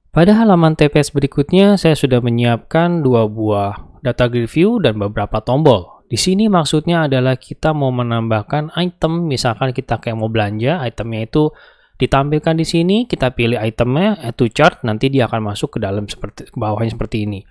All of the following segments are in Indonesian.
Pada halaman TPS berikutnya, saya sudah menyiapkan dua buah data grid view dan beberapa tombol. Di sini maksudnya adalah kita mau menambahkan item, misalkan kita kayak mau belanja, itemnya itu ditampilkan di sini, kita pilih itemnya, add to chart, nanti dia akan masuk ke dalam seperti bawahnya seperti ini.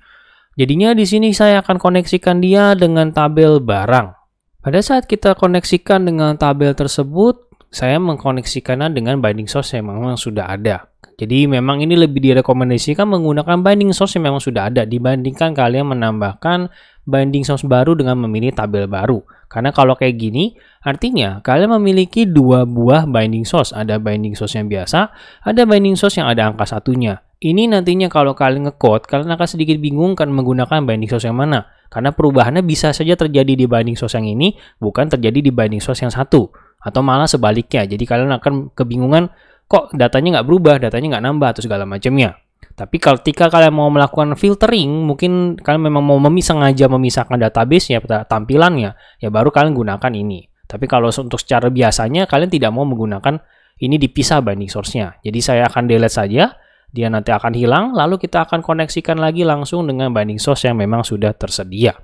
Jadinya di sini saya akan koneksikan dia dengan tabel barang. Pada saat kita koneksikan dengan tabel tersebut, saya mengkoneksikannya dengan binding source yang memang sudah ada. Jadi memang ini lebih direkomendasikan menggunakan binding source yang memang sudah ada dibandingkan kalian menambahkan binding source baru dengan memilih tabel baru. Karena kalau kayak gini, artinya kalian memiliki dua buah binding source. Ada binding source yang biasa, ada binding source yang ada angka satunya. Ini nantinya kalau kalian nge-code, kalian akan sedikit bingung kan menggunakan binding source yang mana. Karena perubahannya bisa saja terjadi di binding source yang ini, bukan terjadi di binding source yang satu. Atau malah sebaliknya. Jadi kalian akan kebingungan, kok datanya nggak berubah, datanya nggak nambah, atau segala macamnya. Tapi ketika kalian mau melakukan filtering, mungkin kalian memang mau sengaja memisahkan database ya, tampilannya, ya baru kalian gunakan ini. Tapi kalau untuk secara biasanya, kalian tidak mau menggunakan ini dipisah binding source-nya. Jadi saya akan delete saja, dia nanti akan hilang, lalu kita akan koneksikan lagi langsung dengan binding source yang memang sudah tersedia.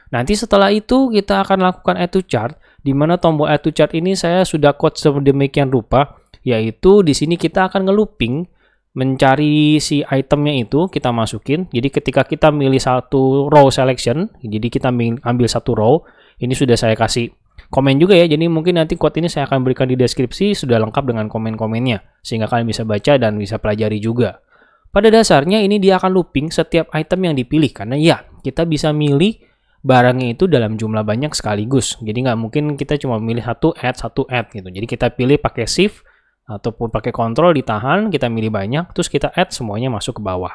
Nanti setelah itu kita akan lakukan add to chart, di mana tombol add to chart ini saya sudah code sedemikian rupa, yaitu di sini kita akan nge-looping mencari si itemnya itu kita masukin. Jadi ketika kita milih satu row selection, jadi kita ambil satu row, ini sudah saya kasih komen juga ya. Jadi mungkin nanti quote ini saya akan berikan di deskripsi sudah lengkap dengan komen-komennya sehingga kalian bisa baca dan bisa pelajari juga. Pada dasarnya ini dia akan looping setiap item yang dipilih karena ya kita bisa milih barangnya itu dalam jumlah banyak sekaligus. Jadi nggak mungkin kita cuma milih satu add gitu. Jadi kita pilih pakai shift ataupun pakai kontrol ditahan, kita milih banyak, terus kita add semuanya masuk ke bawah.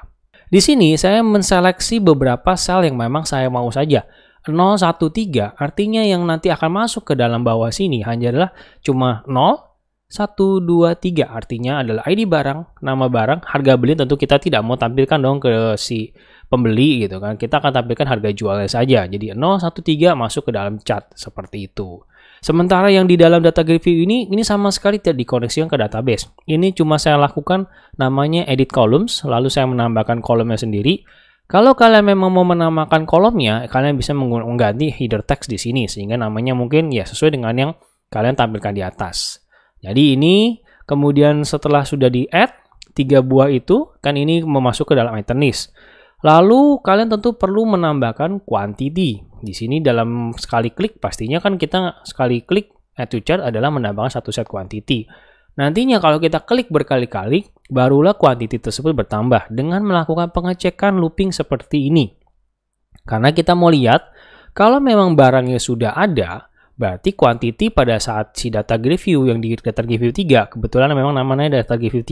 Di sini saya menseleksi beberapa sel yang memang saya mau saja. 0, 1, 3 artinya yang nanti akan masuk ke dalam bawah sini hanya adalah cuma 0, 1, 2, 3 artinya adalah ID barang, nama barang, harga beli tentu kita tidak mau tampilkan dong ke si pembeli gitu kan. Kita akan tampilkan harga jualnya saja. Jadi 0, 1, 3 masuk ke dalam chart seperti itu. Sementara yang di dalam data grid view ini sama sekali tidak dikoneksikan ke database. Ini cuma saya lakukan namanya edit columns, lalu saya menambahkan kolomnya sendiri. Kalau kalian memang mau menambahkan kolomnya, kalian bisa mengganti header text di sini sehingga namanya mungkin ya sesuai dengan yang kalian tampilkan di atas. Jadi ini kemudian setelah sudah di-add 3 buah itu, kan ini memasuk ke dalam item list. Lalu kalian tentu perlu menambahkan quantity. Di sini dalam sekali klik pastinya kan kita sekali klik add to chart adalah menambahkan satu set quantity. Nantinya kalau kita klik berkali-kali, barulah quantity tersebut bertambah dengan melakukan pengecekan looping seperti ini. Karena kita mau lihat kalau memang barangnya sudah ada, berarti quantity pada saat si data grid view yang di data grid view 3, kebetulan memang namanya data grid view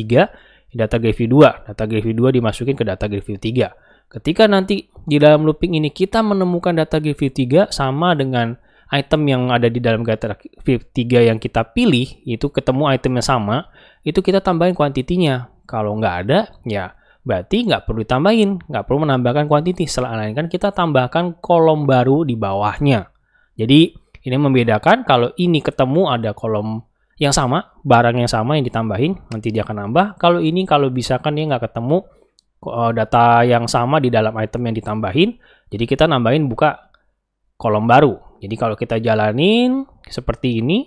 3, data grid view 2, data grid view 2 dimasukin ke data grid view 3. Ketika nanti di dalam looping ini kita menemukan data grid view 3 sama dengan item yang ada di dalam data grid 3 yang kita pilih, itu ketemu item yang sama, itu kita tambahin kuantitinya. Kalau nggak ada, ya berarti nggak perlu ditambahin, nggak perlu menambahkan quantity. Melainkan kita tambahkan kolom baru di bawahnya. Jadi ini membedakan kalau ini ketemu ada kolom yang sama, barang yang sama yang ditambahin, nanti dia akan nambah. Kalau ini kalau misalkan dia nggak ketemu data yang sama di dalam item yang ditambahin, jadi kita nambahin buka kolom baru. Jadi kalau kita jalanin seperti ini,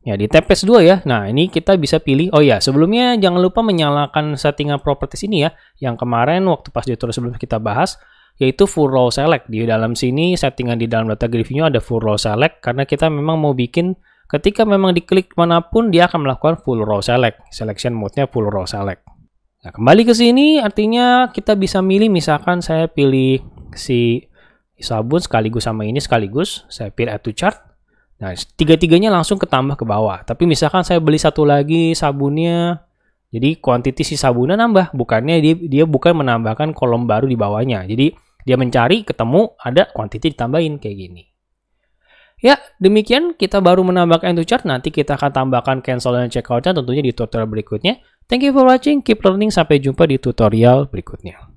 ya di TPS 2 ya, nah ini kita bisa pilih, oh ya sebelumnya jangan lupa menyalakan settingan properties ini ya, yang kemarin waktu pas tutorial sebelum kita bahas, yaitu full row select. Di dalam sini settingan di dalam data grid view ada full row select, karena kita memang mau bikin ketika memang diklik manapun dia akan melakukan full row select, selection mode-nya full row select. Nah, kembali ke sini artinya kita bisa milih, misalkan saya pilih si sabun sekaligus sama ini sekaligus, saya pilih add to chart. Nah, tiga-tiganya langsung ketambah ke bawah. Tapi misalkan saya beli satu lagi sabunnya, jadi quantity si sabunnya nambah, bukannya dia bukan menambahkan kolom baru di bawahnya. Jadi dia mencari, ketemu, ada quantity ditambahin kayak gini. Ya, demikian kita baru menambahkan add to chart. Nanti kita akan tambahkan cancel dan checkout-nya tentunya di tutorial berikutnya. Thank you for watching, keep learning, sampai jumpa di tutorial berikutnya.